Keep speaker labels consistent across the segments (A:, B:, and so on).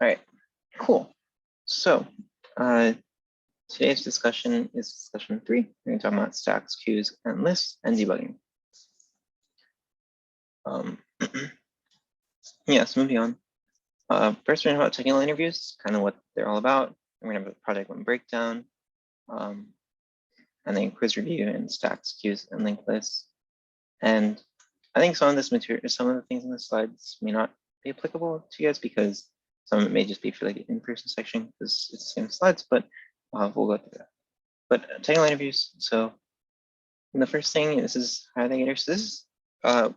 A: All right, cool. So today's discussion is discussion 3. We're going to talk about stacks, queues, and lists, and debugging. Yeah, so moving on. First, we're going to talk about technical interviews, kind of what they're all about. We're going to have a project one breakdown, and then quiz review and stacks, queues, and linked lists. And I think some of this material, some of the things in the slides may not be applicable to you guys because some of it may just be for like the in-person section because it's the same slides, but we'll go through that. But technical interviews. So the first thing, this is higher than gator. So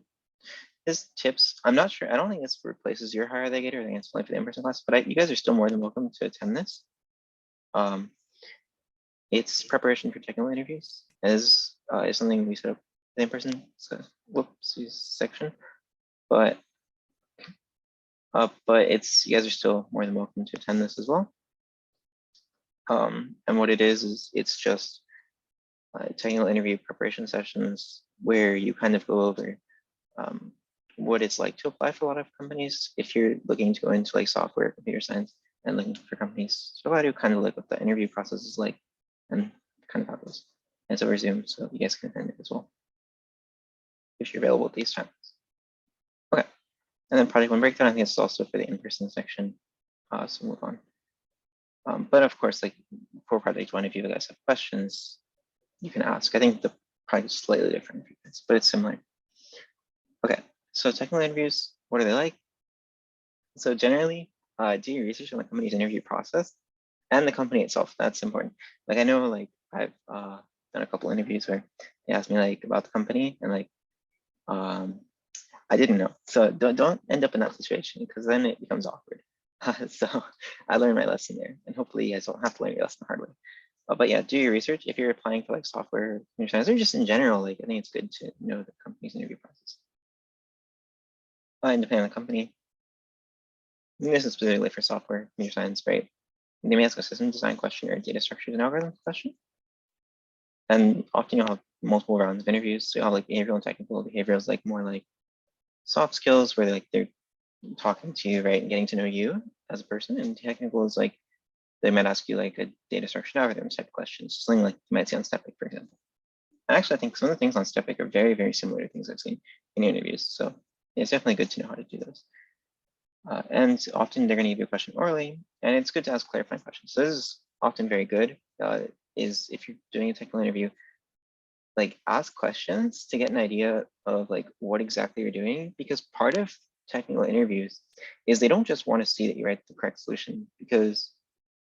A: this tips. I'm not sure. I don't think this replaces your higher than gator. I think it's only for the in-person class. But you guys are still more than welcome to attend this. It's preparation for technical interviews. Is something we set up the in-person section, but it's you guys are still more than welcome to attend this as well. And what it is it's just technical interview preparation sessions where you kind of go over what it's like to apply for a lot of companies if you're looking to go into like software, computer science, and looking for companies. So I do kind of like what the interview process is like and kind of how it goes. And it's over Zoom, so you guys can attend it as well if you're available at these times. Okay, and then project one breakdown, I think it's also for the in-person section. So move on. But of course, like for project one, if you guys have questions, you can ask. I think the project is slightly different, but it's similar. Okay, so technical interviews, what are they like? So generally, do your research on the company's interview process and the company itself. That's important. Like I know, like I've done a couple interviews where they asked me like about the company and like I didn't know. So don't end up in that situation because then it becomes awkward. So I learned my lesson there, and hopefully you guys don't have to learn your lesson the hard way. But yeah, do your research. If you're applying for like software, computer science, or just in general, like I think it's good to know the company's interview process. And depending on the company, this is specifically for software, computer science, right? They may ask a system design question or a data structures and algorithms question. And often you'll have multiple rounds of interviews. So you'll have like behavioral and technical. Behavioral is like more like soft skills where they're talking to you, right, and getting to know you as a person. And technical is like they might ask you like a data structure algorithms type of questions, something like you might see on StepIC, for example. And actually, I think some of the things on StepIC are very, very similar to things I've seen in interviews. So it's definitely good to know how to do those. And often they're going to give you a question orally, and it's good to ask clarifying questions. So this is often very good. Is if you're doing a technical interview, like ask questions to get an idea of like what exactly you're doing, because part of technical interviews is they don't just want to see that you write the correct solution, because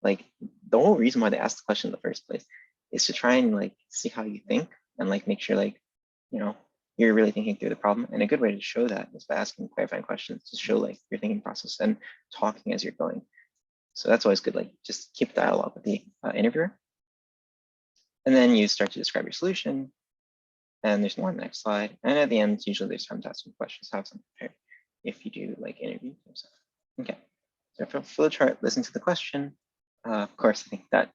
A: like the whole reason why they ask the question in the first place is to try and like see how you think and like make sure like, you know, you're really thinking through the problem. And a good way to show that is by asking clarifying questions to show like your thinking process and talking as you're going. So that's always good. Like just keep dialogue with the interviewer. And then you start to describe your solution. And there's more on the next slide. And at the end, usually there's time to ask some questions, have some prepared if you do like interview yourself. Okay, so for flowchart, listen to the question. Of course, I think that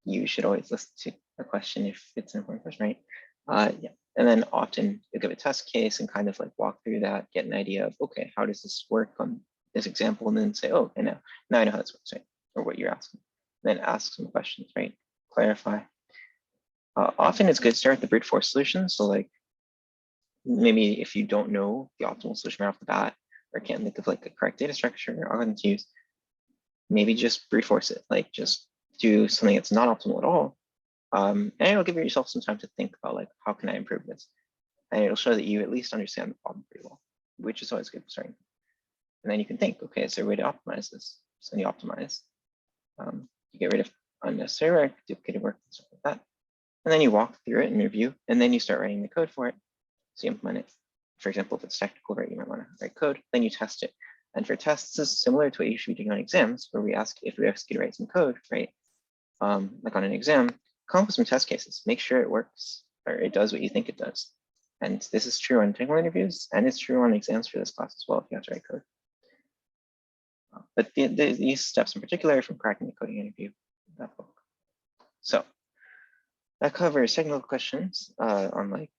A: you should always listen to a question if it's an important question, right? Yeah. And then often you'll give a test case and kind of like walk through that, get an idea of, okay, how does this work on this example? And then say, oh, okay, now I know how this works, right? Or what you're asking. Then ask some questions, right? Clarify. Often it's good to start with the brute force solution. So like maybe if you don't know the optimal solution right off the bat, or can't think of like a correct data structure or algorithm to use, maybe just brute force it, like just do something that's not optimal at all. And it'll give yourself some time to think about like, how can I improve this? And it'll show that you at least understand the problem pretty well, which is always good starting. And then you can think, okay, is there a way to optimize this? So you optimize, you get rid of unnecessary work, duplicated work, and stuff like that. And then you walk through it and review, and then you start writing the code for it. So you implement it. For example, if it's technical, right, you might want to write code, then you test it. And for tests, this is similar to what you should be doing on exams, where we ask if we ask you to write some code, right? Like on an exam, come up with some test cases, make sure it works or it does what you think it does. And this is true on technical interviews, and it's true on exams for this class as well if you have to write code. But these steps in particular are from cracking the coding interview, that book. So that covers technical questions on like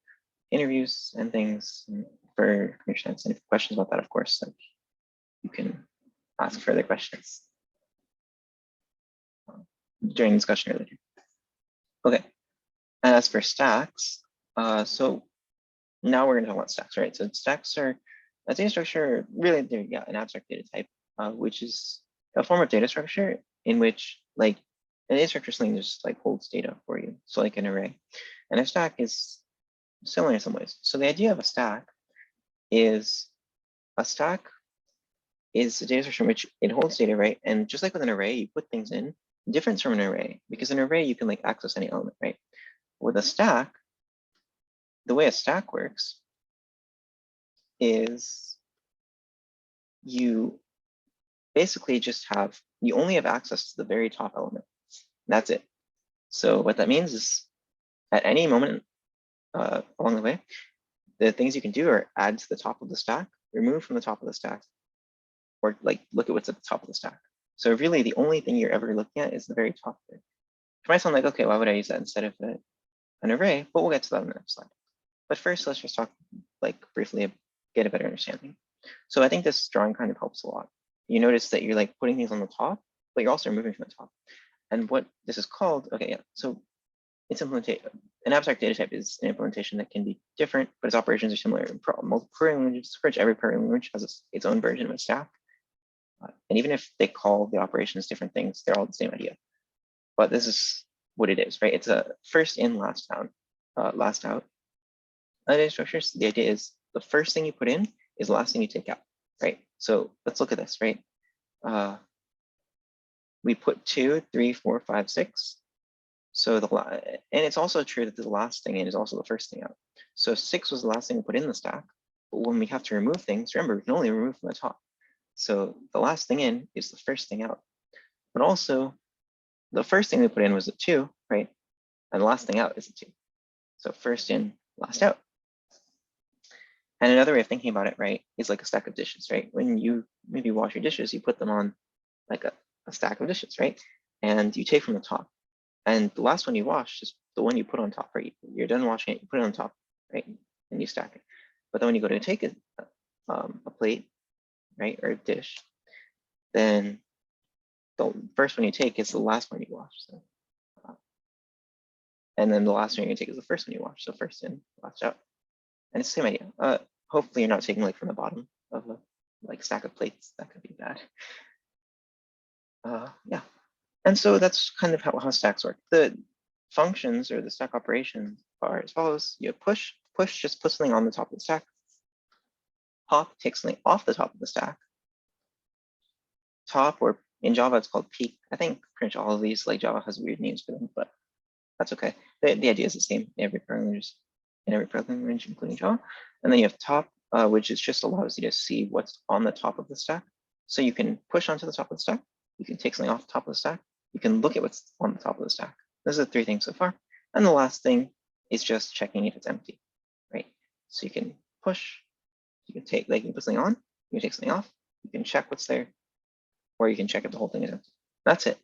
A: interviews and things for computer science. And if you have questions about that, of course, like you can ask further questions during discussion earlier. Okay, and as for stacks, so now we're going to talk about stacks, right? So stacks are a data structure, really, yeah, an abstract data type, which is a form of data structure in which, like, an data structure is something that just like holds data for you, so like an array. And a stack is similar in some ways. So the idea of a stack is a data structure in which it holds data, right? And just like with an array, you put things in. Difference from an array, because an array you can like access any element, right? With a stack, the way a stack works is you basically just you only have access to the very top element. That's it. So what that means is at any moment along the way, the things you can do are add to the top of the stack, remove from the top of the stack, or like look at what's at the top of the stack. So really the only thing you're ever looking at is the very top there. It might sound like, okay, why would I use that instead of an array? But we'll get to that in the next slide. But first, let's just talk like briefly, get a better understanding. So I think this drawing kind of helps a lot. You notice that you're like putting things on the top, but you're also removing from the top. And what this is called, okay, yeah. So it's implementation. An abstract data type is an implementation that can be different, but its operations are similar in multiple programming languages. Pretty much every programming language has its own version of a stack. And even if they call the operations different things, they're all the same idea. But this is what it is, right? It's a first in, last out data structures. The idea is the first thing you put in is the last thing you take out, right? So let's look at this, right? We put 2, 3, 4, 5, 6. So and it's also true that the last thing in is also the first thing out. So 6 was the last thing we put in the stack, but when we have to remove things, remember, we can only remove from the top. So the last thing in is the first thing out. But also, the first thing we put in was a 2, right? And the last thing out is a 2. So first in, last out. And another way of thinking about it, right, is like a stack of dishes, right? When you maybe wash your dishes, you put them on like a stack of dishes, right? And you take from the top. And the last one you wash is the one you put on top, right? You're done washing it, you put it on top, right? And you stack it. But then when you go to take a plate, right, or a dish, then the first one you take is the last one you wash. So, and then the last one you take is the first one you wash. So first in, last out. And it's the same idea. Hopefully you're not taking like from the bottom of a like stack of plates. That could be bad. Yeah. And so that's kind of how stacks work. The functions or the stack operations are as follows. You have push just puts something on the top of the stack. Pop takes something off the top of the stack. Top, or in Java, it's called peek. I think pretty much all of these, like Java has weird names for them, but that's okay. The idea is the same in every programming language, including Java. And then you have top, which is just allows you to see what's on the top of the stack. So you can push onto the top of the stack. You can take something off the top of the stack. You can look at what's on the top of the stack. Those are the 3 things so far. And the last thing is just checking if it's empty, right? So you can push, you can take, like you can put something on, you can take something off, you can check what's there, or you can check if the whole thing is empty. That's it.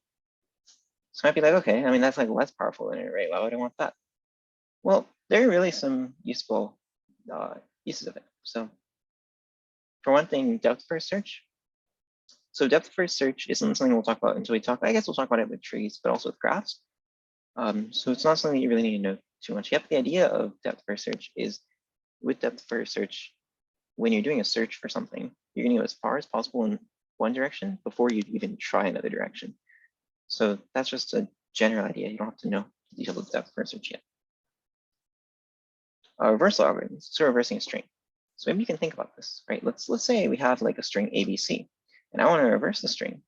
A: So I might be like, okay, I mean, that's like less powerful than an array. Why would I want that? Well, there are really some useful uses of it. So for one thing, depth first search. So depth first search isn't something we'll talk about until we talk, I guess we'll talk about it with trees, but also with graphs. So it's not something that you really need to know too much. Yep, the idea of depth first search is with depth first search, when you're doing a search for something, you're going to go as far as possible in one direction before you even try another direction. So that's just a general idea. You don't have to know the details of depth first search yet. Reversal algorithms, so reversing a string. So maybe you can think about this, right? Let's say we have like a string ABC, and I want to reverse the string,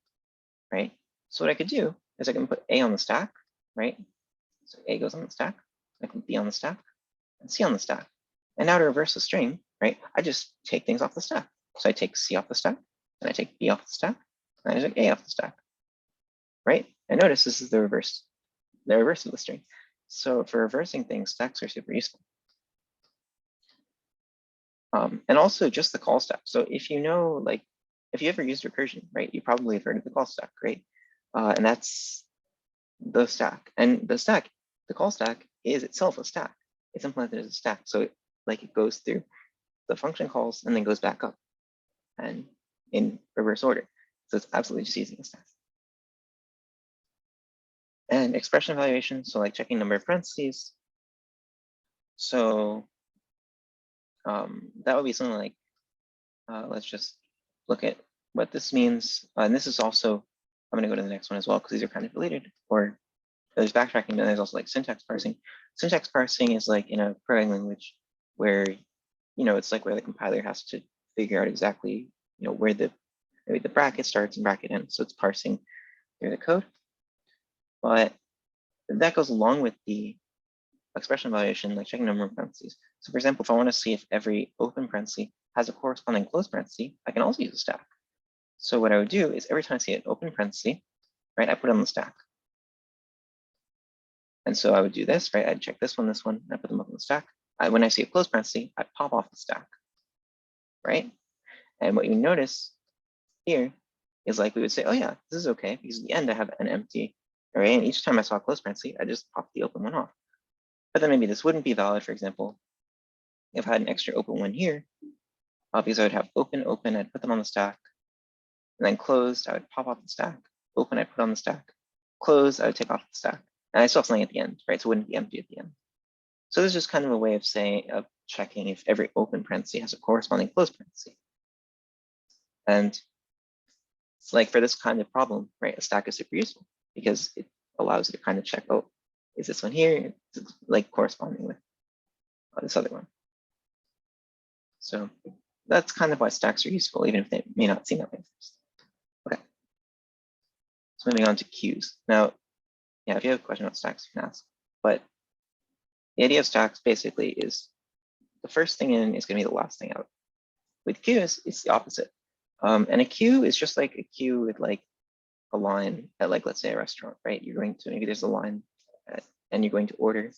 A: right? So what I could do is I can put A on the stack, right? So A goes on the stack, I can B on the stack, and C on the stack. And now to reverse the string, right? I just take things off the stack. So I take C off the stack, and I take B off the stack, and I take A off the stack, right? And notice this is the reverse of the string. So for reversing things, stacks are super useful. And also just the call stack. So if you know, like, if you ever used recursion, right, you probably have heard of the call stack, right? And that's the stack. And the call stack is itself a stack. It's implemented as a stack. So it goes through the function calls and then goes back up and in reverse order. So it's absolutely just using a stack. And expression evaluation, so like checking number of parentheses. So that would be something like, let's just look at what this means. And this is also, I'm going to go to the next one as well, because these are kind of related. Or there's backtracking, and there's also like syntax parsing. Syntax parsing is like in a programming language where, it's like where the compiler has to figure out exactly, where maybe the bracket starts and bracket ends. So it's parsing through the code. But that goes along with the expression evaluation, like checking number of parentheses. So for example, if I want to see if every open parenthesis has a corresponding closed parenthesis, I can also use a stack. So what I would do is every time I see an open parenthesis, right, I put it on the stack. And so I would do this, right? I'd check this one, and I put them up on the stack. When I see a closed parenthesis, I pop off the stack, right? And what you notice here is like we would say, oh yeah, this is okay, because at the end I have an empty array, and each time I saw a closed parenthesis, I just pop the open one off. But then maybe this wouldn't be valid, for example, if I had an extra open one here, because I would have open, open, I'd put them on the stack, and then closed, I would pop off the stack, open, I'd put on the stack, close, I would take off the stack, and I still have something at the end, right? So it wouldn't be empty at the end. So this is just kind of a way of saying, of checking if every open parenthesis has a corresponding closed parenthesis. And it's like for this kind of problem, right, a stack is super useful because it allows you to kind of check, oh, is this one here? It's like corresponding with this other one. So that's kind of why stacks are useful, even if they may not seem that way first. Okay. So moving on to queues. Now, yeah, if you have a question about stacks, you can ask. But the idea of stacks basically is the first thing in is going to be the last thing out. With queues, it's the opposite. And a queue is just like a queue with like a line at, like, let's say a restaurant, right? You're going to, maybe there's a line and you're going to order.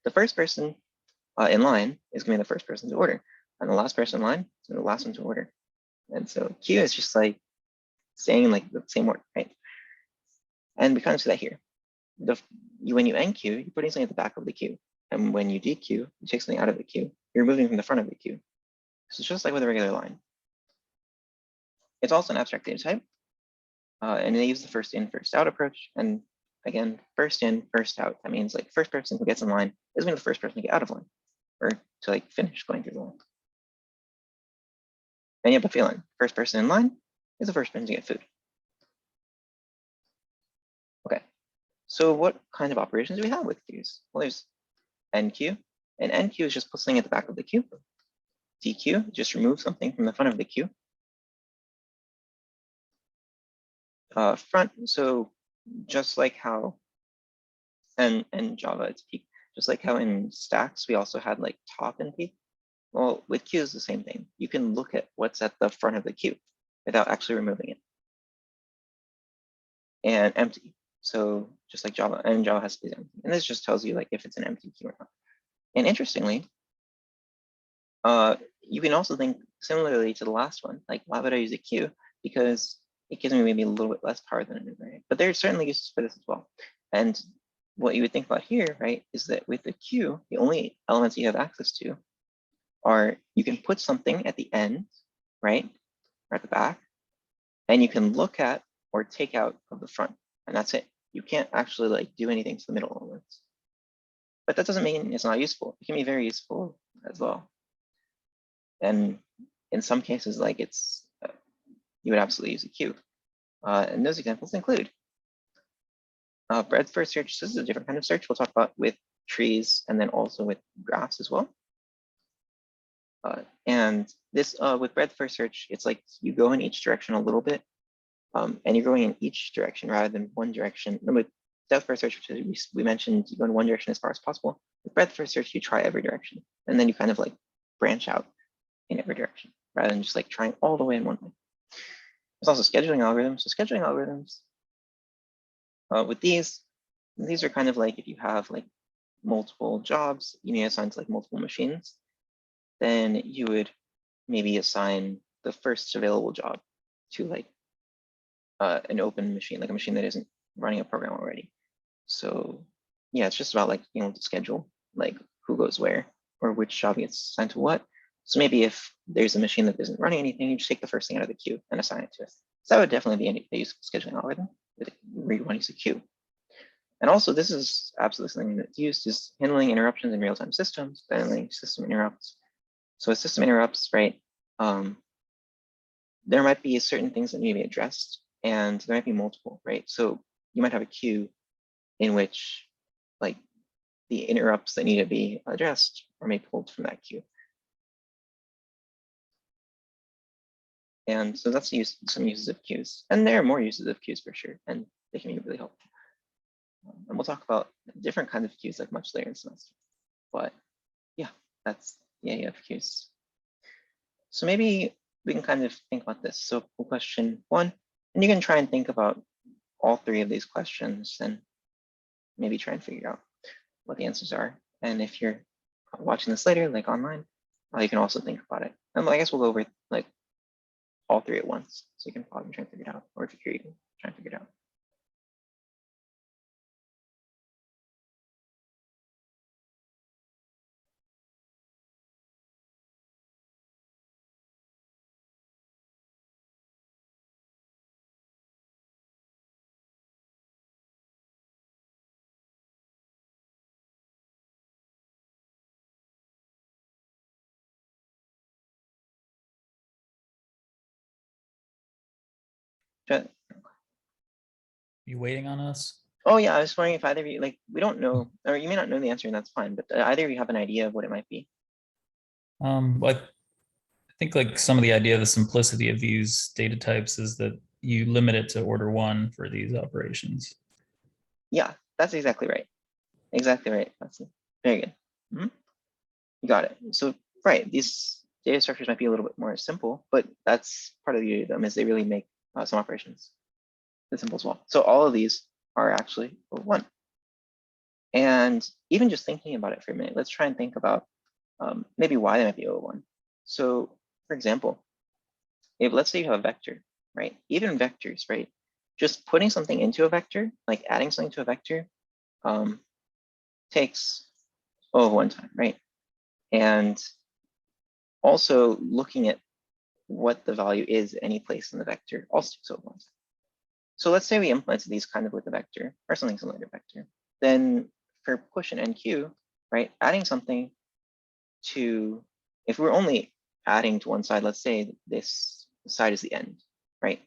A: The first person in line is going to be the first person to order. And the last person in line is going to be the last one to order. And so queue is just like saying like the same word, right? And we kind of see that here. When you end queue, you're putting something at the back of the queue. And when you dequeue, you take something out of the queue. You're moving from the front of the queue. So it's just like with a regular line. It's also an abstract data type. And they use the first in, first out approach. And again, first in, first out. That means like first person who gets in line is going to be the first person to get out of line or to like finish going through the line. And you have a feeling, first person in line is the first person to get food. Okay, so what kind of operations do we have with queues? Well, there's enqueue, and enqueue is just put something at the back of the queue. Dequeue, just remove something from the front of the queue. Front, so just like how, and Java, it's peak, just like how in stacks, we also had like top and peak. Well, with queues, the same thing. You can look at what's at the front of the queue without actually removing it. And empty. So just like Java, and Java has to be empty. And this just tells you like if it's an empty queue or not. And interestingly, you can also think similarly to the last one, like why would I use a queue? Because it gives me maybe a little bit less power than an array. But there's certainly uses for this as well. And what you would think about here, right, is that with the queue, the only elements you have access to are you can put something at the end, right, or at the back, and you can look at or take out of the front, and that's it. You can't actually like do anything to the middle elements. But that doesn't mean it's not useful. It can be very useful as well. And in some cases, like it's, you would absolutely use a queue. And those examples include breadth first search. This is a different kind of search we'll talk about with trees and then also with graphs as well. And this with breadth first search, it's like you go in each direction a little bit, and you're going in each direction rather than one direction. And with depth first search, which we mentioned, you go in one direction as far as possible. With breadth first search, you try every direction, and then you kind of like branch out in every direction rather than just like trying all the way in one way. There's also scheduling algorithms. So scheduling algorithms, with these are kind of like if you have like multiple jobs, you need to assign to like multiple machines, then you would maybe assign the first available job to like an open machine, like a machine that isn't running a program already. So yeah, it's just about like being able to schedule like who goes where or which job gets assigned to what. So maybe if there's a machine that isn't running anything, you just take the first thing out of the queue and assign it to it. So that would definitely be a useful scheduling algorithm where you want to use a queue. And also, this is absolutely something that's used is handling interruptions in real-time systems, handling system interrupts. So with system interrupts, right, there might be certain things that need to be addressed, and there might be multiple, right? So you might have a queue in which like the interrupts that need to be addressed are maybe pulled from that queue. And so that's some uses of queues. And there are more uses of queues for sure, and they can be really helpful. And we'll talk about different kinds of queues like much later in the semester. But yeah, that's the idea of queues. So maybe we can kind of think about this. So question 1, and you can try and think about all 3 of these questions and maybe try and figure out what the answers are. And if you're watching this later, like online, you can also think about it. And I guess we'll go over like all 3 at once. So you can pause and try and figure it out, or if you're eating, try and figure it out.
B: You waiting on us?
A: Oh yeah, I was wondering if either of you, like, we don't know, or you may not know the answer and that's fine, but either of you have an idea of what it might be.
B: I think like some of the idea of the simplicity of these data types is that you limit it to order 1 for these operations.
A: Yeah, that's exactly right. Exactly right. That's very good. You got it. So right, these data structures might be a little bit more simple, but that's part of the beauty of them is they really make some operations as simple as well. So all of these are actually 1. And even just thinking about it for a minute, let's try and think about maybe why they might be 1. So for example, if let's say you have a vector, right? Even vectors, right? Just putting something into a vector, like adding something to a vector, takes 1 time, right? And also looking at what the value is any place in the vector also takes 1 time. So let's say we implemented these kind of with a vector or something similar to a vector. Then for push and enqueue, right? Adding something to, if we're only adding to one side, let's say this side is the end, right?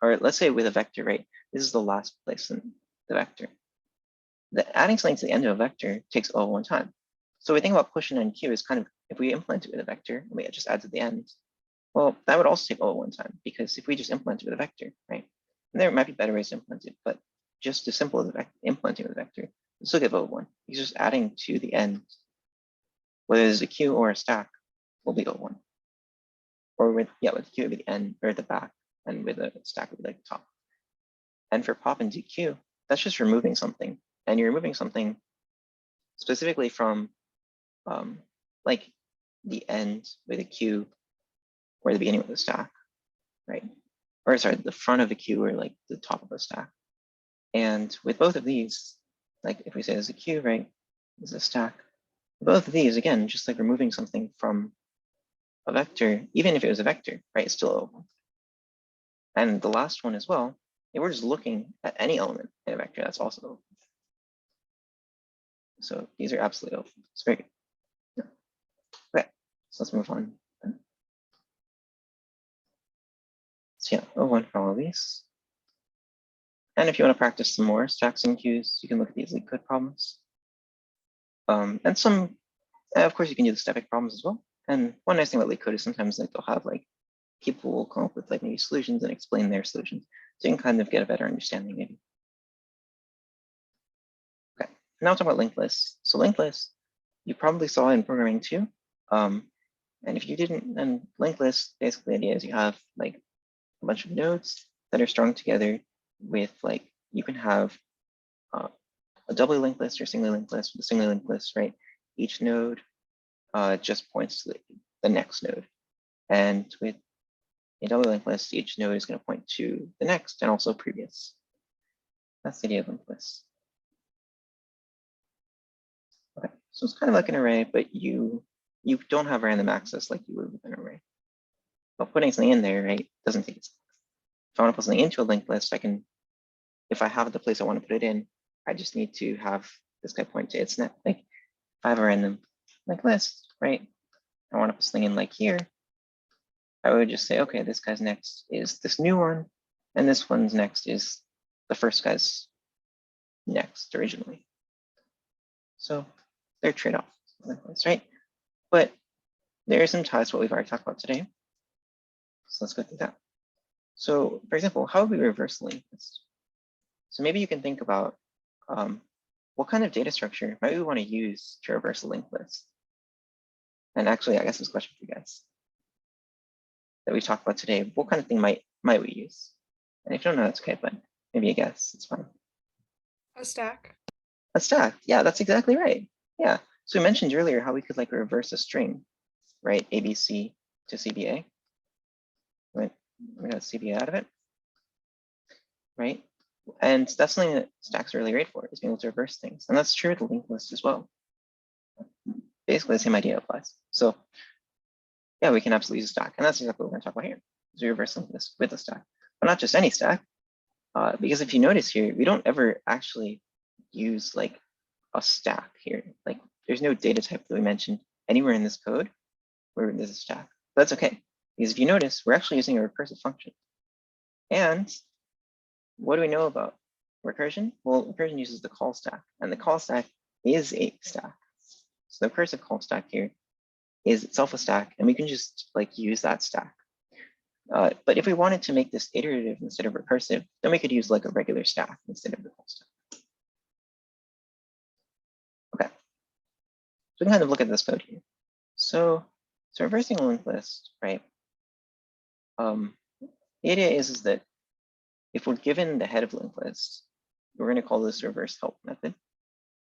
A: Or let's say with a vector, right? This is the last place in the vector. Adding something to the end of a vector takes 1 time. So we think about push and enqueue is kind of, if we implement it with a vector and we just add to the end, well, that would also take 1 time, because if we just implement it with a vector, right? And there might be better ways to implement it, but just as simple as implementing with a vector, we still get 1. It's just adding to the end, whether it's a queue or a stack, will be 1. Or with the queue would be the end or the back, and with a stack would be like the top. And for pop and dequeue, that's just removing something, and you're removing something specifically from like the end with a queue or the beginning with a stack, right? Or sorry, the front of a queue or like the top of a stack. And with both of these, like if we say there's a queue, right, there's a stack. Both of these, again, just like removing something from a vector, even if it was a vector, right, it's still 1. And the last one as well, if we're just looking at any element in a vector, that's also 1. So these are absolutely 1. It's very good. Okay, so let's move on. So yeah, 1 for all of these. And if you want to practice some more stacks and queues, you can look at these LeetCode problems. And some, of course, you can do the static problems as well. And one nice thing about LeetCode is sometimes like they'll have like people will come up with like maybe solutions and explain their solutions, so you can kind of get a better understanding maybe. Okay, now talk about linked lists. So linked lists, you probably saw in programming too. And if you didn't, then linked lists, basically the idea is you have like a bunch of nodes that are strung together with like, you can have a doubly linked list or singly linked list. With a singly linked list, right? Each node just points to the next node. And with a doubly linked list, each node is going to point to the next and also previous. That's the idea of linked lists. Okay, so it's kind of like an array, but you don't have random access like you would with an array. But putting something in there, right, doesn't take it. If I want to put something into a linked list, I can, if I have the place I want to put it in, I just need to have this guy point to its next. Like if I have a random linked list, right? I want to put something in like here. I would just say, okay, this guy's next is this new one, and this one's next is the first guy's next originally. So they're trade-offs, right? But there are some ties to what we've already talked about today. So let's go through that. So for example, how would we reverse the linked list? So maybe you can think about what kind of data structure might we want to use to reverse a linked list? And actually, I guess this question for you guys that we talked about today, what kind of thing might we use? And if you don't know, that's okay, but maybe a guess, it's fine.
C: A stack.
A: A stack, yeah, that's exactly right. Yeah, so we mentioned earlier how we could like reverse a string, right? ABC to CBA. Right? We got CBA out of it, right? And that's something that stacks are really great for, is being able to reverse things. And that's true with the linked list as well. Basically, the same idea applies. So yeah, we can absolutely use a stack. And that's exactly what we're going to talk about here, is we reverse linked list with a stack. But not just any stack, because if you notice here, we don't ever actually use like a stack here. Like there's no data type that we mentioned anywhere in this code where there's a stack. But that's okay, because if you notice, we're actually using a recursive function. And what do we know about recursion? Well, recursion uses the call stack, and the call stack is a stack. So the recursive call stack here is itself a stack, and we can just like use that stack. But if we wanted to make this iterative instead of recursive, then we could use like a regular stack instead of the call stack. Okay, so we can kind of look at this code here. So reversing a linked list, right? The idea is that if we're given the head of linked list, we're going to call this reverse help method.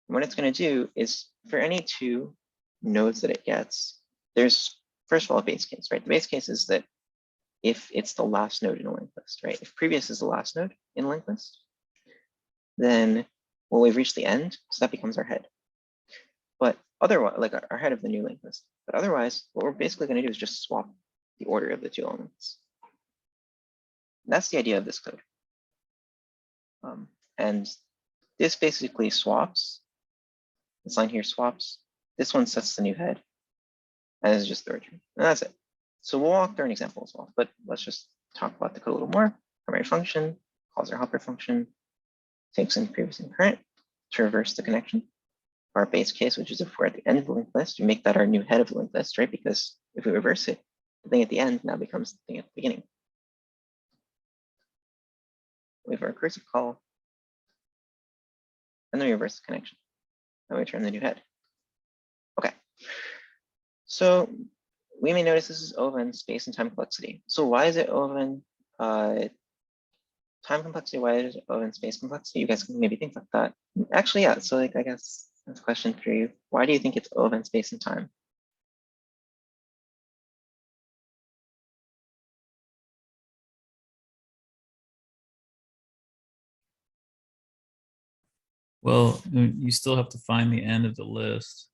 A: And what it's going to do is for any two nodes that it gets, there's first of all a base case, right? The base case is that if it's the last node in a linked list, right? If previous is the last node in a linked list, then well, we've reached the end, so that becomes our head. But otherwise, like our head of the new linked list. But otherwise, what we're basically going to do is just swap the order of the two elements. That's the idea of this code. And this basically swaps. This line here swaps. This one sets the new head. And this is just the return. And that's it. So we'll walk through an example as well. But let's just talk about the code a little more. Primary function calls our helper function, takes in previous and current to reverse the connection. Our base case, which is if we're at the end of the linked list, we make that our new head of the linked list, right? Because if we reverse it, the thing at the end now becomes the thing at the beginning. We have a recursive call, and then we reverse the connection. And we return the new head. Okay. So we may notice this is O(n) space and time complexity. So why is it O(n) time complexity? Why is it O(n) space complexity? You guys can maybe think like that. Actually, yeah. So like I guess that's a question for you. Why do you think it's O(n) space and time?
B: Well, you still have to find the end of the list.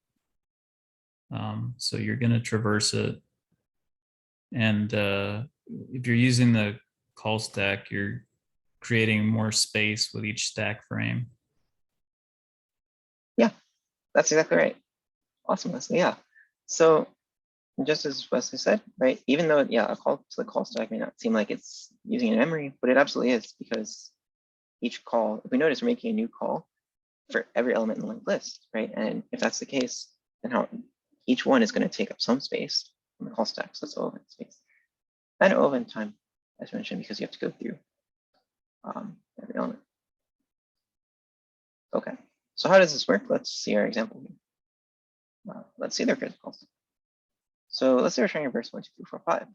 B: So you're going to traverse it. And if you're using the call stack, you're creating more space with each stack frame.
A: Yeah, that's exactly right. Awesome, Leslie. Yeah. So just as Wesley said, right, even though, yeah, a call to the call stack may not seem like it's using in memory, but it absolutely is, because each call, if we notice, we're making a new call for every element in the linked list, right? And if that's the case, then how each one is going to take up some space in the call stack. So that's O(n) space. And O(n) time, as mentioned, because you have to go through every element. Okay, so how does this work? Let's see our example here. Let's see their recursive calls. So let's say we're trying to reverse 1, 2, 3, 4, 5.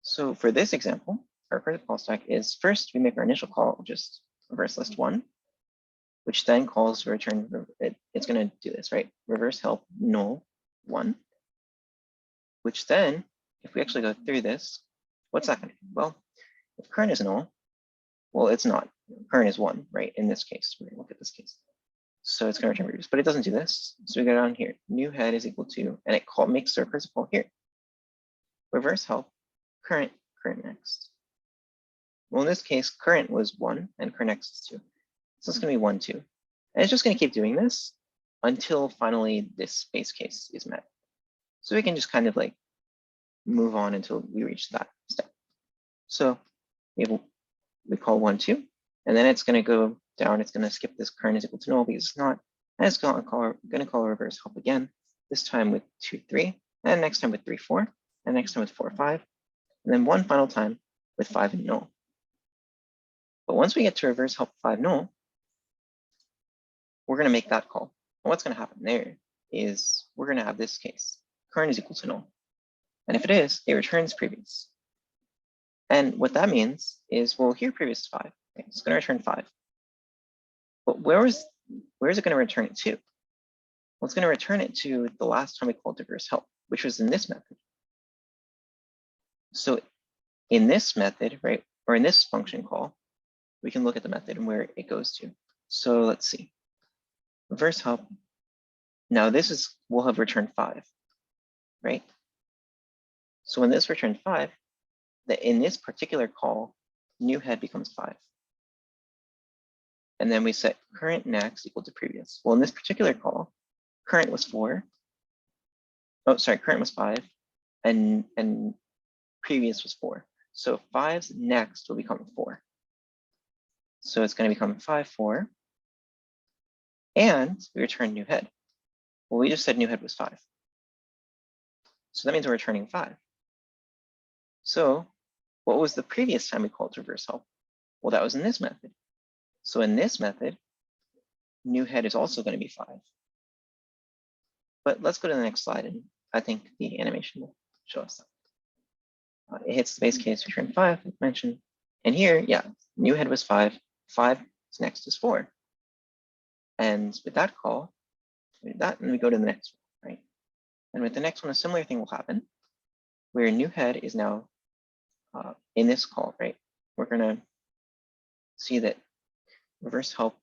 A: So for this example, our recursive call stack is first we make our initial call, just reverse list 1, which then calls return. It's going to do this, right? Reverse help null 1, which then, if we actually go through this, what's that going to do? Well, if current is null, well, it's not. Current is 1, right? In this case, we're going to look at this case. So it's going to return reduce, but it doesn't do this. So we go down here, new head is equal to, and it makes the recursive call here. Reverse help, current next. Well, in this case, current was 1 and current x is 2. So it's going to be 1, 2. And it's just going to keep doing this until finally this base case is met. So we can just kind of like move on until we reach that step. So we call 1, 2, and then it's going to go down. It's going to skip this current is equal to null because it's not. And it's going to call reverse help again, this time with 2, 3, and next time with 3, 4, and next time with 4, 5, and then one final time with 5 and null. But once we get to reverse help 5 null, we're going to make that call. And what's going to happen there is we're going to have this case, current is equal to null. And if it is, it returns previous. And what that means is, well, here previous is 5. Okay, it's going to return 5. But where is it going to return it to? Well, it's going to return it to the last time we called reverse help, which was in this method. So in this method, right, or in this function call, we can look at the method and where it goes to. So let's see. Reverse help. Now this will have returned 5, right? So when this returned 5, in this particular call, new head becomes 5. And then we set current next equal to previous. Well, in this particular call, current was 4. Oh, sorry, current was 5, and previous was 4. So 5's next will become 4. So it's going to become 5, 4. And we return new head. Well, we just said new head was 5. So that means we're returning 5. So what was the previous time we called reverse help? Well, that was in this method. So in this method, new head is also going to be 5. But let's go to the next slide, and I think the animation will show us that. It hits the base case, return 5, like mentioned. And here, yeah, new head was 5. 5's next is 4. And with that call, we do that, and we go to the next one, right? And with the next one, a similar thing will happen, where new head is now in this call, right? We're going to see that reverse help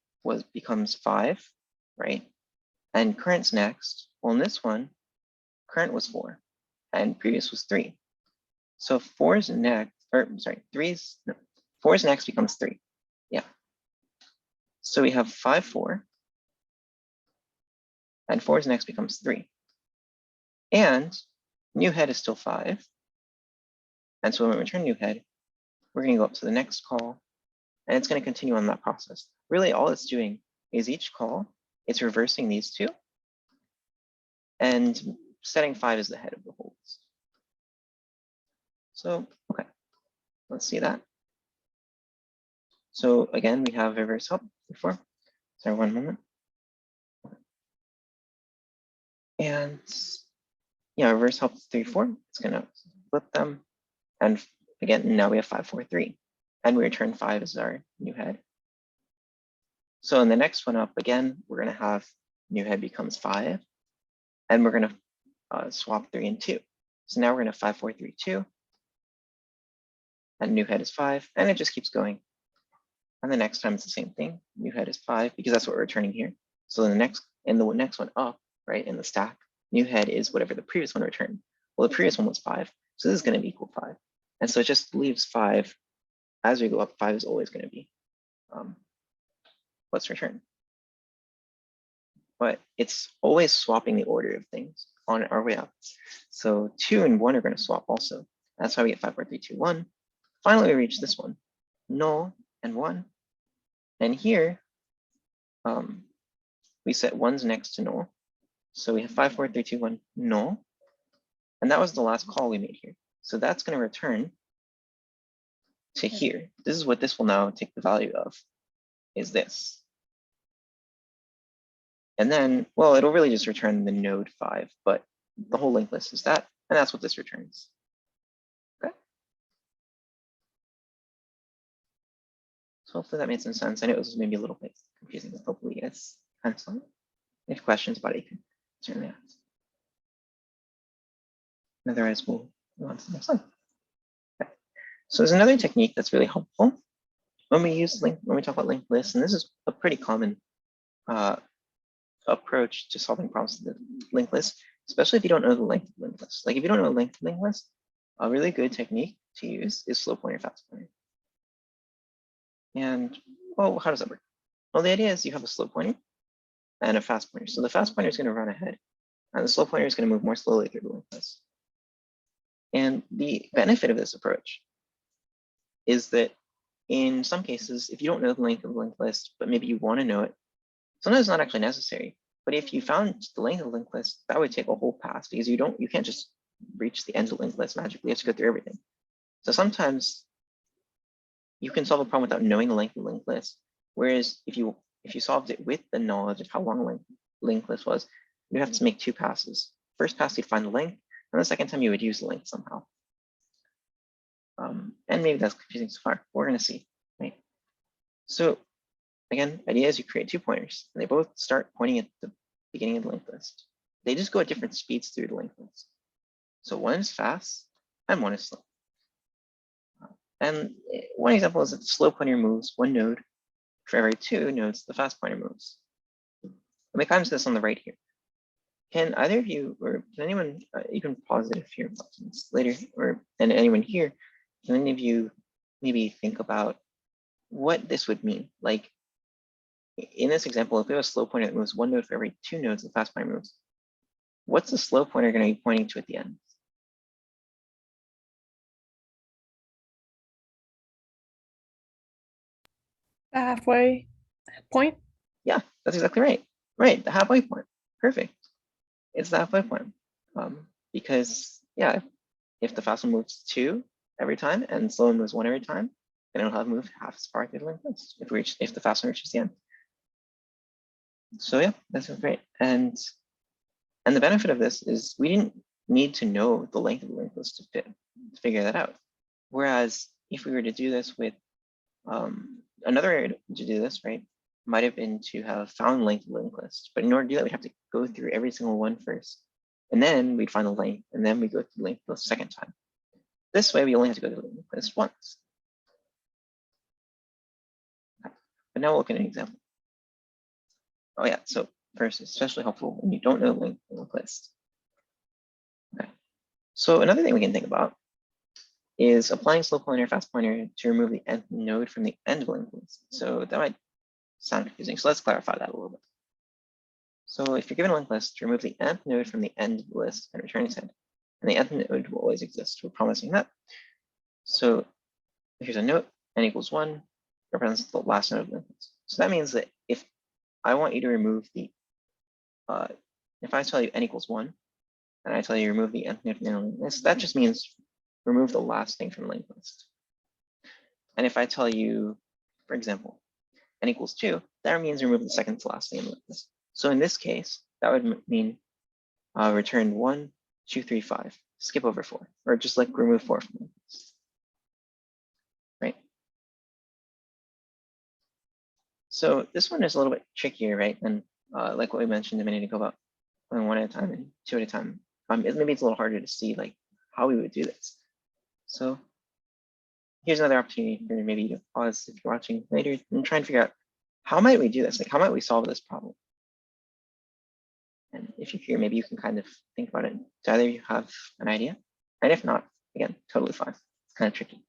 A: becomes 5, right? And current's next. Well, in this one, current was 4, and previous was 3. So 4's next, or sorry, 4's next becomes 3. Yeah. So we have 5, 4, and 4's next becomes 3. And new head is still 5. And so when we return new head, we're going to go up to the next call, and it's going to continue on that process. Really, all it's doing is each call, it's reversing these two and setting 5 as the head of the whole list. So, okay, let's see that. So again, we have reverse help before. Sorry, one moment. And yeah, reverse help 3, 4. It's going to flip them. And again, now we have 5, 4, 3. And we return 5 as our new head. So in the next one up, again, we're going to have new head becomes 5. And we're going to swap 3 and 2. So now we're going to 5, 4, 3, 2. And new head is 5. And it just keeps going. And the next time it's the same thing. New head is 5 because that's what we're returning here. So in the next one up, right, in the stack, new head is whatever the previous one returned. Well, the previous one was 5. So this is going to be equal 5. And so it just leaves 5. As we go up, 5 is always going to be what's returned. But it's always swapping the order of things on our way up. So 2 and 1 are going to swap also. That's why we get 5, 4, 3, 2, 1. Finally, we reach this one, null and 1. And here, we set 1's next to null. So we have 5, 4, 3, 2, 1, null. And that was the last call we made here. So that's going to return to here. This is what this will now take the value of, is this. And then, well, it'll really just return the node 5, but the whole linked list is that, and that's what this returns. Okay. So hopefully that made some sense. I know it was maybe a little bit confusing, but hopefully it's kind of fun. If you have questions about it, you can certainly ask. Otherwise, we'll move on to the next slide. Okay. So there's another technique that's really helpful when we talk about linked lists, and this is a pretty common approach to solving problems with the linked list, especially if you don't know the length of the linked list. Like if you don't know the length of the linked list, a really good technique to use is slow pointer, fast pointer. And well, how does that work? Well, the idea is you have a slow pointer and a fast pointer. So the fast pointer is going to run ahead, and the slow pointer is going to move more slowly through the linked list. And the benefit of this approach is that in some cases, if you don't know the length of the linked list, but maybe you want to know it, sometimes it's not actually necessary. But if you found the length of the linked list, that would take a whole pass because you can't just reach the end of the linked list magically. You have to go through everything. So sometimes you can solve a problem without knowing the length of the linked list. Whereas if you solved it with the knowledge of how long the linked list was, you have to make 2 passes. First pass, you'd find the length, and the second time you would use the length somehow. And maybe that's confusing so far. We're going to see, right? So again, idea is you create 2 pointers, and they both start pointing at the beginning of the linked list. They just go at different speeds through the linked list. So one is fast, and one is slow. And one example is that the slow pointer moves 1 node for every 2 nodes the fast pointer moves. And we kind of this on the right here. Can either of you, or can anyone, you can pause it if you're watching this later, and anyone here, can any of you maybe think about what this would mean? Like in this example, if we have a slow pointer that moves 1 node for every 2 nodes the fast pointer moves, what's the slow pointer going to be pointing to at the end?
C: The halfway point.
A: Yeah, that's exactly right. Right, the halfway point. Perfect. It's the halfway point. Because yeah, if the fast one moves 2 every time and slow one moves 1 every time, then it'll have moved half as far through the linked list if the fast one reaches the end. So yeah, that's great. And the benefit of this is we didn't need to know the length of the linked list to figure that out. Whereas if we were to do this with another area to do this, right, might have been to have found length of the linked list. But in order to do that, we'd have to go through every single one first. And then we'd find the length, and then we go through the length the second time. This way, we only have to go to the linked list once. But now we'll look at an example. Oh yeah, so first, it's especially helpful when you don't know the length of the linked list. Okay. So another thing we can think about is applying slow pointer, fast pointer to remove the nth node from the end of the linked list. So that might sound confusing. So let's clarify that a little bit. So if you're given a linked list, remove the nth node from the end of the list and return its head. And the nth node will always exist. We're promising that. So here's a note, n equals 1 represents the last node of the linked list. So that means that if I want you to remove the, if I tell you n equals 1, and I tell you remove the nth node from the linked list, that just means remove the last thing from the linked list. And if I tell you, for example, n equals 2, that means remove the second to last thing in the linked list. So in this case, that would mean return 1, 2, 3, 5, skip over 4, or just like remove 4 from the linked list. Right? So this one is a little bit trickier, right? And like what we mentioned a minute ago about going 1 at a time and 2 at a time. Maybe it's a little harder to see like how we would do this. So here's another opportunity for maybe to pause if you're watching later and try and figure out how might we do this? Like how might we solve this problem? And if you're here, maybe you can kind of think about it. Do either of you have an idea? And if not, again, totally fine. It's kind of tricky.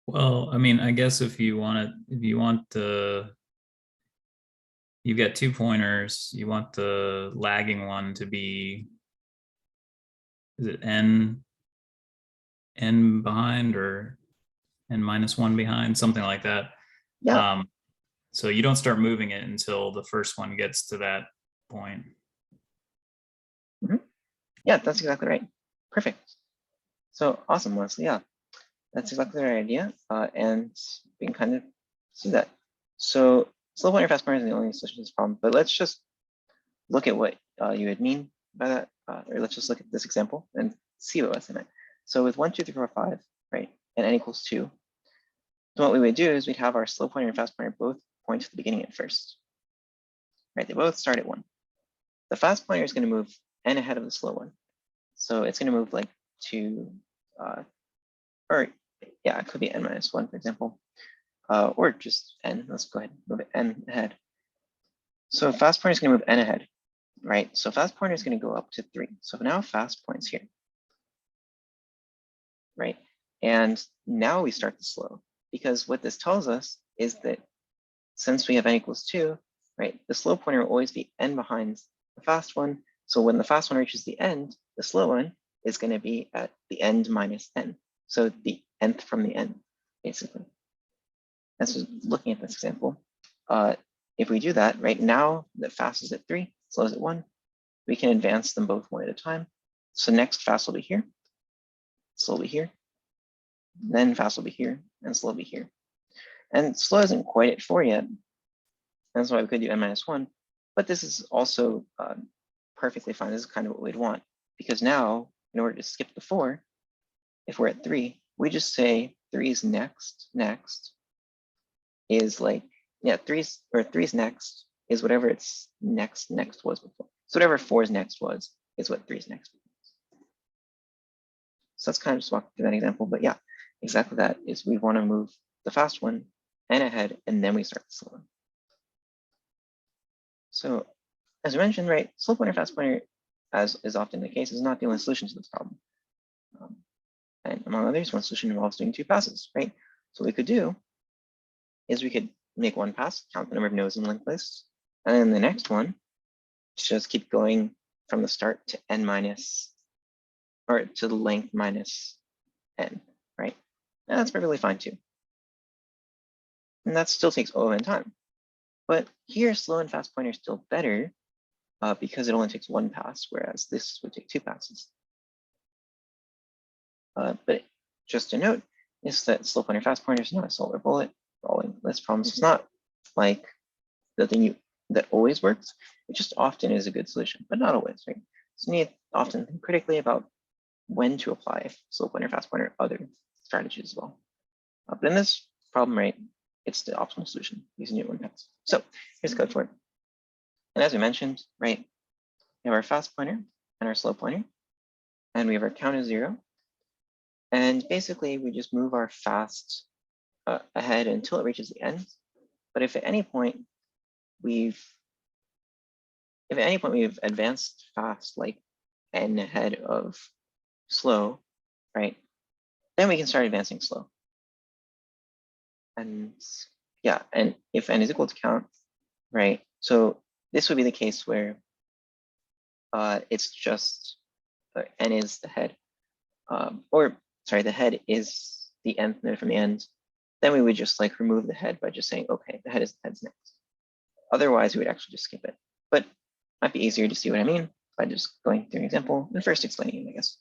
B: Well, I mean, I guess if you want the, you've got 2 pointers, you want the lagging one to be, is it n behind or n minus 1 behind, something like that.
A: Yeah.
B: So you don't start moving it until the first one gets to that point.
A: Yeah, that's exactly right. Perfect. So awesome, Leslie. Yeah, that's exactly the right idea. And we can kind of see that. So slow pointer, fast pointer is the only solution to this problem. But let's just look at what you would mean by that, or let's just look at this example and see what Leslie meant. So with 1, 2, 3, 4, 5, right, and n equals 2. So what we would do is we'd have our slow pointer and fast pointer both point to the beginning at first. Right, they both start at 1. The fast pointer is going to move n ahead of the slow one. So it's going to move like to, or yeah, it could be n minus 1, for example, or just n. Let's go ahead and move it n ahead. So fast pointer is going to move n ahead, right? So fast pointer is going to go up to 3. So now fast points here, right? And now we start the slow, because what this tells us is that since we have n equals 2, right, the slow pointer will always be n behind the fast one. So when the fast one reaches the end, the slow one is going to be at the end minus n. So the nth from the end, basically. That's just looking at this example. If we do that, right now that fast is at 3, slow is at 1, we can advance them both one at a time. So next fast will be here, slow will be here, then fast will be here, and slow will be here. And slow isn't quite at 4 yet. That's why we could do n minus 1. But this is also perfectly fine. This is kind of what we'd want. Because now, in order to skip the 4, if we're at 3, we just say 3's next is like, yeah, 3's next is whatever its next was before. So whatever 4's next was is what 3's next was. So that's kind of just walking through that example. But yeah, exactly that is we want to move the fast one n ahead, and then we start the slow one. So as I mentioned, right, slow pointer, fast pointer, as is often the case, is not the only solution to this problem. And among others, one solution involves doing 2 passes, right? So what we could do is we could make 1 pass, count the number of nodes in the linked list, and then the next one, just keep going from the start to n minus, or to the length minus n, right? And that's perfectly fine too. And that still takes O of n time. But here, slow and fast pointer is still better because it only takes 1 pass, whereas this would take 2 passes. But just a note is that slow pointer, fast pointer is not a silver bullet for all list problems. It's not like the thing that always works. It just often is a good solution, but not always, right? So you need often think critically about when to apply slow pointer, fast pointer, other strategies as well. But in this problem, right, it's the optimal solution using new 1 pass. So here's the code for it. And as we mentioned, right, we have our fast pointer and our slow pointer, and we have our count as 0. And basically, we just move our fast ahead until it reaches the end. But if at any point we've advanced fast, like n ahead of slow, right, then we can start advancing slow. And yeah, and if n is equal to count, right, so this would be the case where it's just n is the head, or sorry, the head is the nth node from the end. Then we would just like remove the head by just saying, okay, the head's next. Otherwise, we would actually just skip it. But it might be easier to see what I mean by just going through an example and first explaining it, I guess.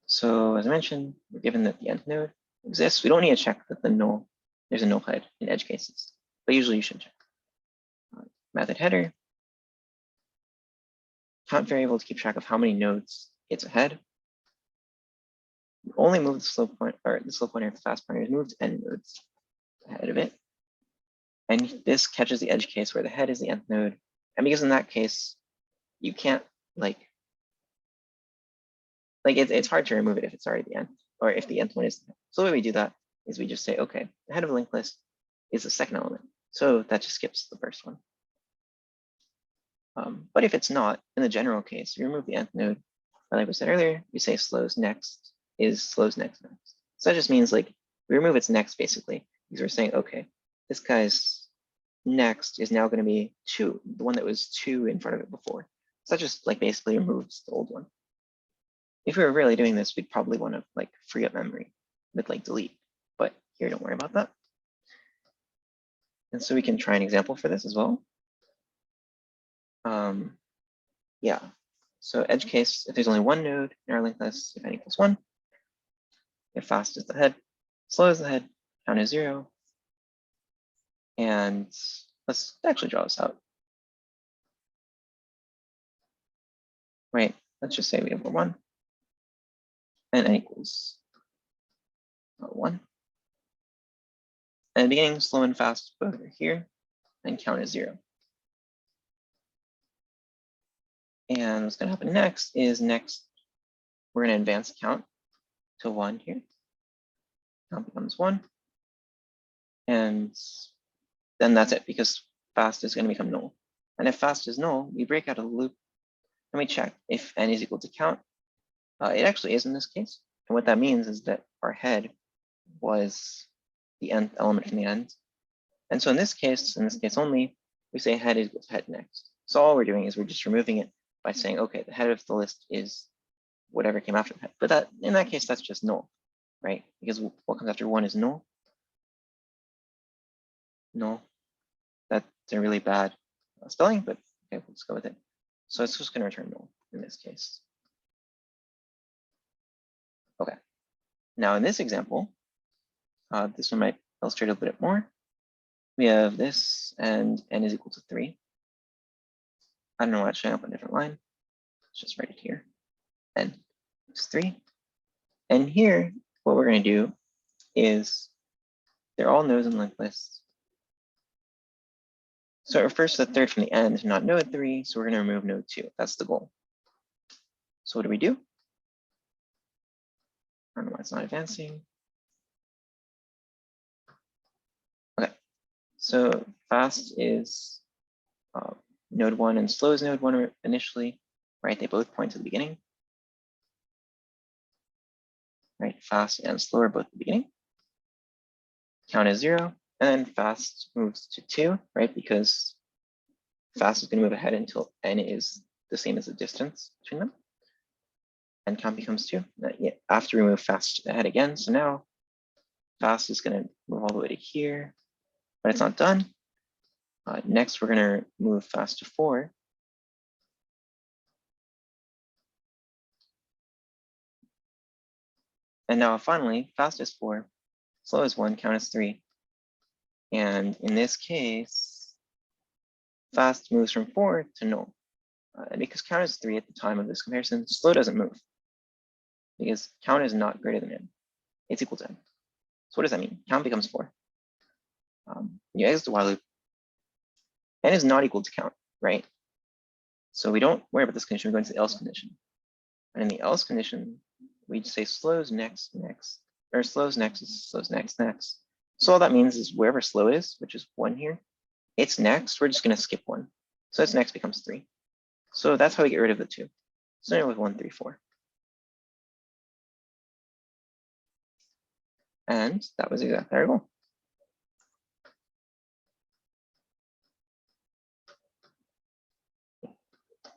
A: So as I mentioned, we're given that the nth node exists. We don't need to check that there's a null head in edge cases, but usually you should check. Method header, count variable to keep track of how many nodes it's ahead. You only move the slow point, or the slow pointer if the fast pointer is moved n nodes ahead of it. And this catches the edge case where the head is the nth node. And because in that case, you can't it's hard to remove it if it's already the nth, or if the nth one is. So the way we do that is we just say, okay, the head of a linked list is the second element. So that just skips the first one. But if it's not, in the general case, you remove the nth node. Like we said earlier, we say slow's next is slow's next. So that just means like we remove its next basically, because we're saying, okay, this guy's next is now going to be 2, the one that was 2 in front of it before. So that just like basically removes the old one. If we were really doing this, we'd probably want to like free up memory with like delete, but here, don't worry about that. And so we can try an example for this as well. Yeah, so edge case, if there's only 1 node in our linked list, if n equals 1, if fast is the head, slow is the head, count is 0. And let's actually draw this out. Right, let's just say we have 1, and n equals 1. And beginning, slow and fast both are here, and count is 0. And what's going to happen next is we're going to advance count to 1 here. Count becomes 1. And then that's it, because fast is going to become null. And if fast is null, we break out of the loop and we check if n is equal to count. It actually is in this case. And what that means is that our head was the nth element from the end. And so in this case only, we say head is equal to head next. So all we're doing is we're just removing it by saying, okay, the head of the list is whatever came after the head. But that in that case, that's just null, right? Because what comes after 1 is null. Null. That's a really bad spelling, but okay, let's go with it. So it's just going to return null in this case. Okay. Now in this example, this one might illustrate a bit more. We have this and n is equal to 3. I don't know why it's showing up on a different line. Let's just write it here. N is 3. And here, what we're going to do is they're all nodes and linked lists. So it refers to the third from the end, not node 3. So we're going to remove node 2. That's the goal. So what do? I don't know why it's not advancing. Okay. So fast is node 1 and slow is node 1 initially, right? They both point to the beginning. Right, fast and slow are both at the beginning. Count is 0, and then fast moves to 2, right? Because fast is going to move ahead until n is the same as the distance between them. And count becomes 2. After we move fast ahead again, so now fast is going to move all the way to here, but it's not done. Next, we're going to move fast to 4. And now finally, fast is 4, slow is 1, count is 3. And in this case, fast moves from 4 to null. And because count is 3 at the time of this comparison, slow doesn't move. Because count is not greater than n. It's equal to n. So what does that mean? Count becomes 4. You exit the while loop. N is not equal to count, right? So we don't worry about this condition. We're going to the else condition. And in the else condition, we just say slows next, next, or slows next is slows next, next. So all that means is wherever slow is, which is 1 here, it's next. We're just going to skip 1. So its next becomes 3. So that's how we get rid of the 2. So now with 1, 3, 4. And that was exactly our goal.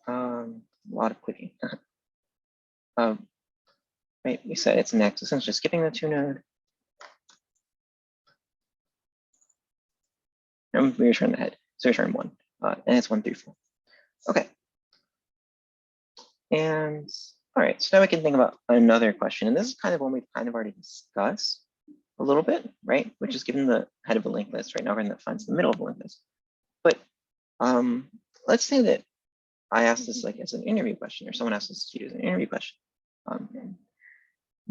A: A lot of clicking. Right, we said it's next, essentially skipping the 2 node. And we return the head, so return 1, and it's 1, 3, 4. Okay. And all right, so now we can think about another question, and this is kind of one we've kind of already discussed a little bit, right? Which is given the head of a linked list. Right now we're going to find the middle of the linked list. But let's say that I asked this like as an interview question, or someone asked this to you as an interview question.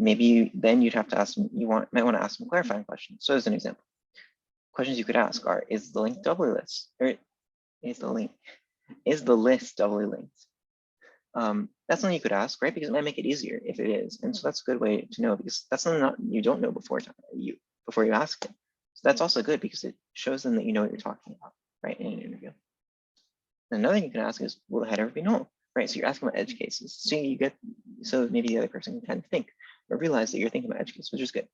A: Maybe then you'd have to ask them, might want to ask some clarifying questions. So as an example, questions you could ask are, is the link doubly list? Or is the list doubly linked? That's something you could ask, right? Because it might make it easier if it is. And so that's a good way to know, because that's something you don't know before you ask it. So that's also good because it shows them that you know what you're talking about, right, in an interview. Another thing you can ask is, will the head ever be null? Right, so you're asking about edge cases. So maybe the other person can kind of think or realize that you're thinking about edge cases, which is good.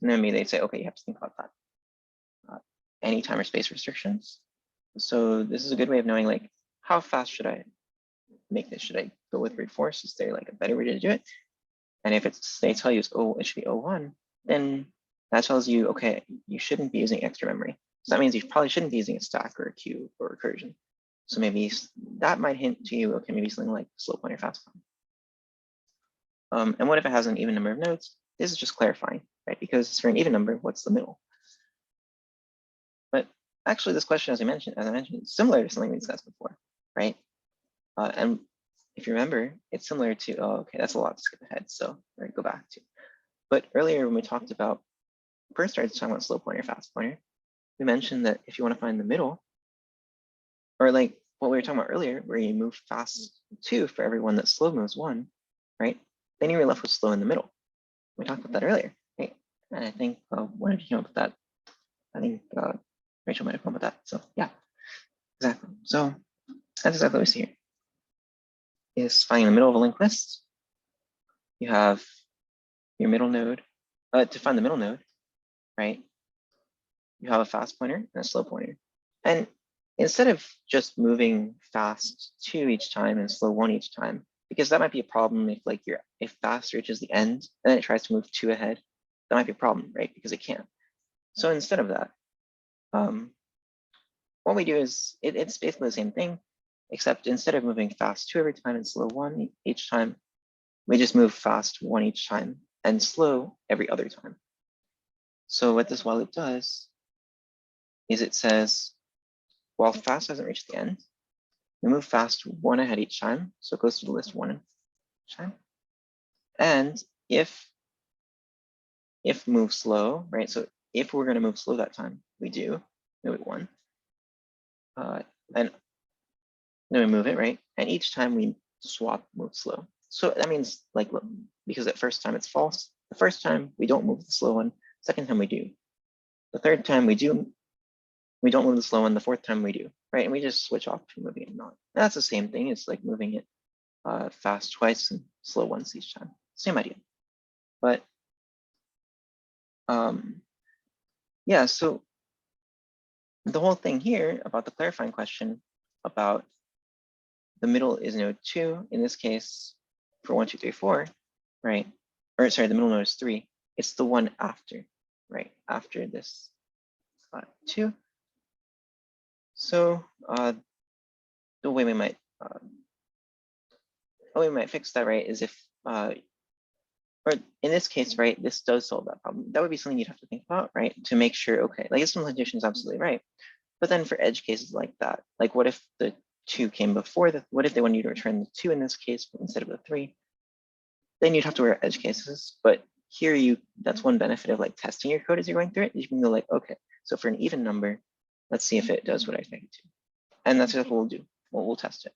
A: And then maybe they'd say, okay, you have to think about that. Any time or space restrictions. So this is a good way of knowing, like, how fast should I make this? Should I go with brute force? Is there like a better way to do it? And if they tell you it should be 01, then that tells you, okay, you shouldn't be using extra memory. So that means you probably shouldn't be using a stack or a queue or recursion. So maybe that might hint to you, okay, maybe something like slow pointer fast pointer. And what if it has an even number of nodes? This is just clarifying, right? Because for an even number, what's the middle? But actually, this question, as I mentioned, is similar to something we discussed before, right? And if you remember, it's similar to, okay, that's a lot to skip ahead. So we're gonna go back to. But earlier when we talked about, first started talking about slow pointer, fast pointer, we mentioned that if you want to find the middle, or like what we were talking about earlier, where you move fast 2 for every one that slow moves 1, right? Then you were left with slow in the middle. We talked about that earlier, right? And I think one of you came up with that. I think Rachel might have come up with that. So yeah, Exactly. So that's exactly what we see here. Is finding the middle of a linked list. You have your middle node. To find the middle node, right? You have a fast pointer and a slow pointer. And instead of just moving fast 2 each time and slow 1 each time, because that might be a problem if like if fast reaches the end and then it tries to move 2 ahead, that might be a problem, right? Because it can't. So instead of that, what we do is it's basically the same thing, except instead of moving fast 2 every time and slow 1 each time, we just move fast 1 each time and slow every other time. So what this while loop does is it says, while fast hasn't reached the end, we move fast 1 ahead each time. So it goes to the list 1 each time. And if move slow, right? So if we're going to move slow that time, we do move it 1. And then we move it, right? And each time we swap move slow. So that means like, because at first time it's false. The first time we don't move the slow one. Second time we do. The third time we don't move the slow one. The fourth time we do, right? And we just switch off to moving it not. That's the same thing. It's like moving it fast twice and slow once each time. Same idea. But yeah, so the whole thing here about the clarifying question about the middle is node 2, in this case, for 1, 2, 3, 4, right? Or sorry, the middle node is 3. It's the one after, right? After this 2. So the way we might fix that, right, is if or in this case, right, this does solve that problem. That would be something you'd have to think about, right? To make sure, okay, like this implementation is absolutely right. But then for edge cases like that, like what if the 2 came before what if they want you to return the 2 in this case instead of the 3? Then you'd have to wear edge cases. But here that's one benefit of like testing your code as you're going through it. You can go like, okay, so for an even number, let's see if it does what I expect it to. And that's what we'll do. We'll test it.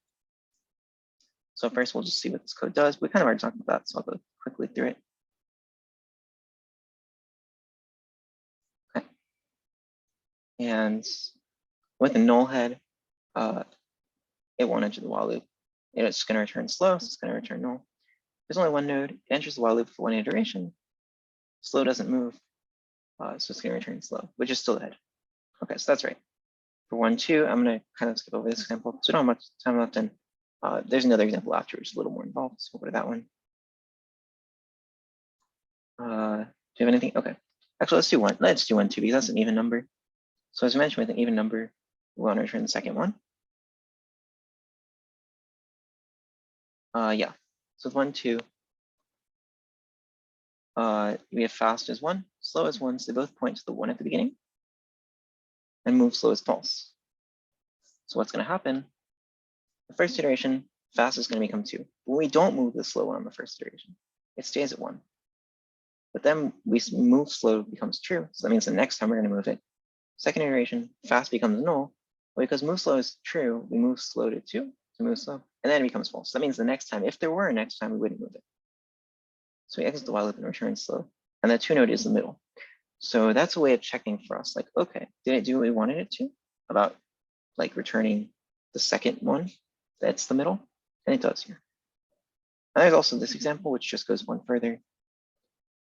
A: So first we'll just see what this code does. We kind of already talked about that, so I'll go quickly through it. Okay. And with a null head, it won't enter the while loop. It's going to return slow, so it's going to return null. There's only one node. It enters the while loop for 1 iteration. Slow doesn't move, so it's going to return slow, which is still ahead. Okay, so that's right. For 1, 2, I'm going to kind of skip over this example, so we don't have much time left. And there's another example after, which is a little more involved, so we'll go to that one. Do you have anything? Okay. Actually, let's do 1. Let's do 1, 2, because that's an even number. So as I mentioned, with an even number, we want to return the second one. Yeah. So with 1, 2, we have fast as 1, slow as 1, so they both point to the 1 at the beginning, and move slow as false. So what's going to happen? The first iteration, fast is going to become 2. When we don't move the slow one on the first iteration, it stays at 1. But then we move slow becomes true, so that means the next time we're going to move it. Second iteration, fast becomes null. But because move slow is true, we move slow to 2 to move slow, and then it becomes false. That means the next time, if there were a next time, we wouldn't move it. So we exit the while loop and return slow, and the 2 node is the middle. So that's a way of checking for us, like, okay, did it do what we wanted it to about like returning the second one that's the middle? And it does here. And there's also this example, which just goes one further.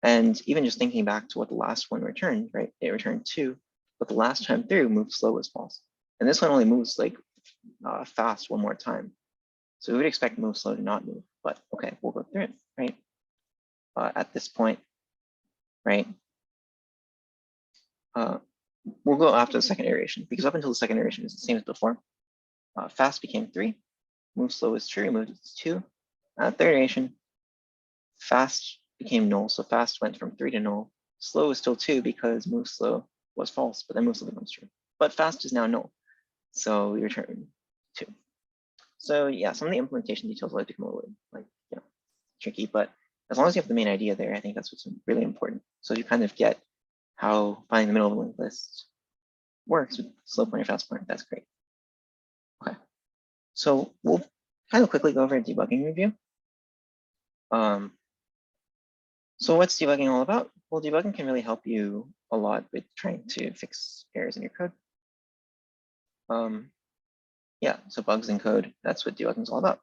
A: And even just thinking back to what the last one returned, right? It returned 2, but the last time through, move slow was false. And this one only moves like fast one more time. So we would expect move slow to not move, but okay, we'll go through it, right? At this point, right? We'll go after the second iteration, because up until the second iteration is the same as before. Fast became 3, move slow is true, moved it to 2. Third iteration, fast became null, so fast went from 3 to null. Slow is still 2 because move slow was false, but then move slow becomes true. But fast is now null, so we return 2. So yeah, some of the implementation details like to come a little like tricky, but as long as you have the main idea there, I think that's what's really important. So you kind of get how finding the middle of a linked list works with slow pointer, fast pointer. That's great. Okay, so we'll kind of quickly go over a debugging review. So what's debugging all about? Well, debugging can really help you a lot with trying to fix errors in your code. yeah, so bugs in code, that's what debugging is all about.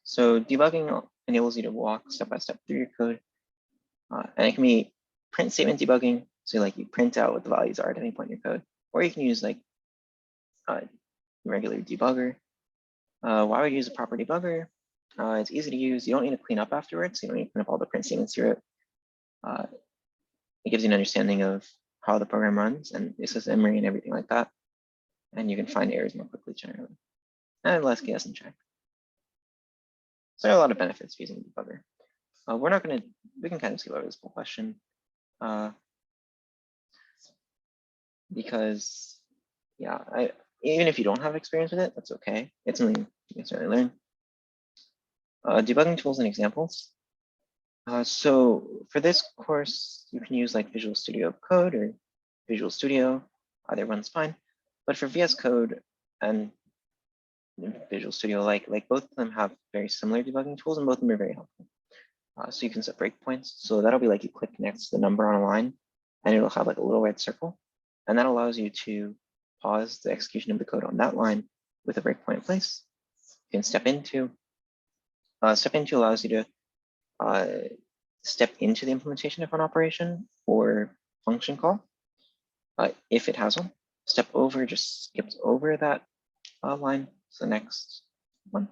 A: So debugging enables you to walk step by step through your code. And it can be print statement debugging. So like you print out what the values are at any point in your code, or you can use like regular debugger. Why would you use a proper debugger? It's easy to use. You don't need to clean up afterwards. So you don't need to clean up all the print statements you wrote. It gives you an understanding of how the program runs and access memory and everything like that. And you can find errors more quickly generally. And less chaos and check. So there are a lot of benefits of using a debugger. We're not going to, we can kind of skip over this whole question. Because yeah, even if you don't have experience with it, that's okay. It's something you can certainly learn. Debugging tools and examples. So for this course, you can use like Visual Studio Code or Visual Studio. Either one's fine. But for VS Code and Visual Studio, like both of them have very similar debugging tools, and both of them are very helpful. So you can set breakpoints. So that'll be like you click next to the number on a line, and it'll have like a little red circle. And that allows you to pause the execution of the code on that line with a breakpoint in place. You can step into. Step into allows you to step into the implementation of an operation or function call, if it has one. Step over just skips over that line. So next one.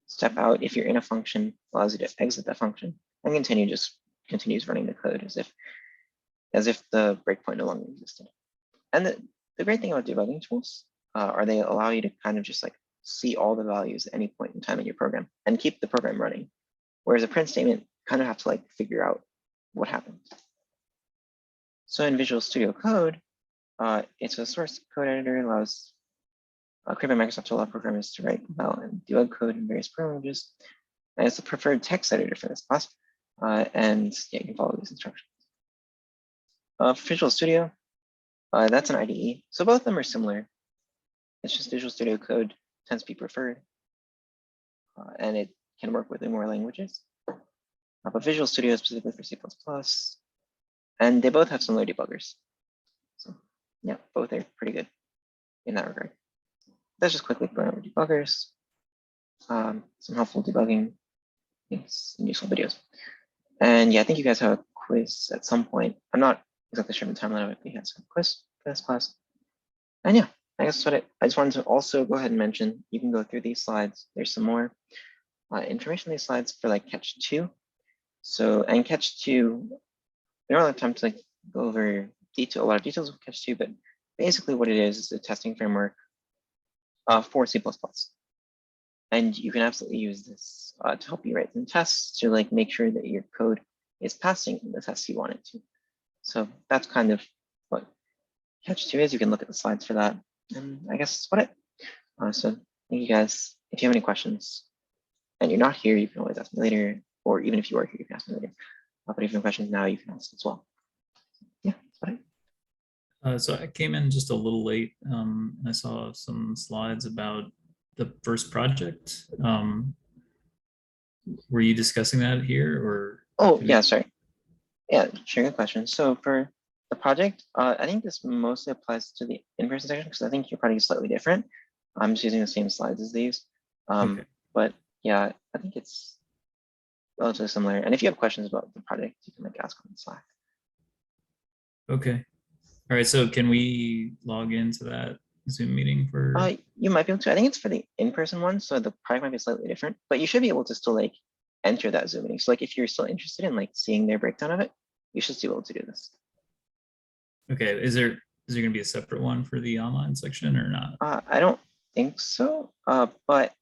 A: Step out if you're in a function, allows you to exit that function, and continue just continues running the code as if the breakpoint no longer existed. And the great thing about debugging tools are they allow you to kind of just like see all the values at any point in time in your program and keep the program running. Whereas a print statement kind of have to like figure out what happened. So in Visual Studio Code, it's a source code editor, allows created by Microsoft to allow programmers to write, compile, and debug code in various program languages. And it's the preferred text editor for this class. And yeah, you can follow these instructions. For Visual Studio, that's an IDE. So both of them are similar. It's just Visual Studio Code tends to be preferred. And it can work with more languages. But Visual Studio is specifically for C++. And they both have similar debuggers. So yeah, both are pretty good in that regard. Let's just quickly go over debuggers. Some helpful debugging things and useful videos. And yeah, I think you guys have a quiz at some point. I'm not exactly sure of the timeline of it, but you guys have a quiz for this class. And yeah, I guess that's what I just wanted to also go ahead and mention, you can go through these slides. There's some more information in these slides for like Catch 2. So, and Catch 2, we don't have time to like go over a lot of details of Catch 2, but basically what it is a testing framework for C++. And you can absolutely use this to help you write some tests to like make sure that your code is passing the tests you want it to. So that's kind of what Catch 2 is. You can look at the slides for that. And I guess that's what it. So thank you guys. If you have any questions and you're not here, you can always ask me later. Or even if you are here, you can ask me later. But if you have questions now, you can ask as well. Yeah, that's what it.
B: So I came in just a little late. And I saw some slides about the first project. Were you discussing that here, or?
A: Oh, yeah, sorry. Yeah, sure, good question. So for the project, I think this mostly applies to the in-person section because I think your project is slightly different. I'm just using the same slides as these. Okay. But yeah, I think it's relatively similar. And if you have questions about the project, you can like ask on Slack.
B: Okay. All right, so can we log into that Zoom meeting for?
A: You might be able to. I think it's for the in-person one, so the project might be slightly different, but you should be able to still like enter that Zoom meeting. So like if you're still interested in like seeing their breakdown of it, you should still be able to do this.
B: Okay, is there going to be a separate one for the online section or not?
A: I don't think so, but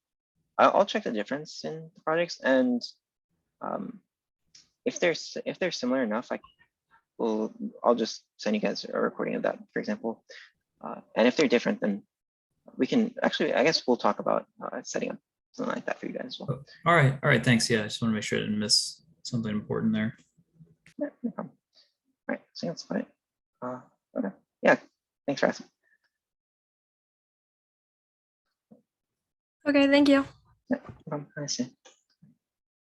A: I'll check the difference in the projects, and if they're similar enough, I'll just send you guys a recording of that, for example. And if they're different, then we can actually, I guess we'll talk about setting up something like that for you guys as well.
B: All right, thanks. Yeah, I just want to make sure I didn't miss something important there.
A: Yeah, no problem. All right, so that's fine. Okay, yeah, thanks for asking.
C: Okay, thank you.
A: Yeah, no problem. I see.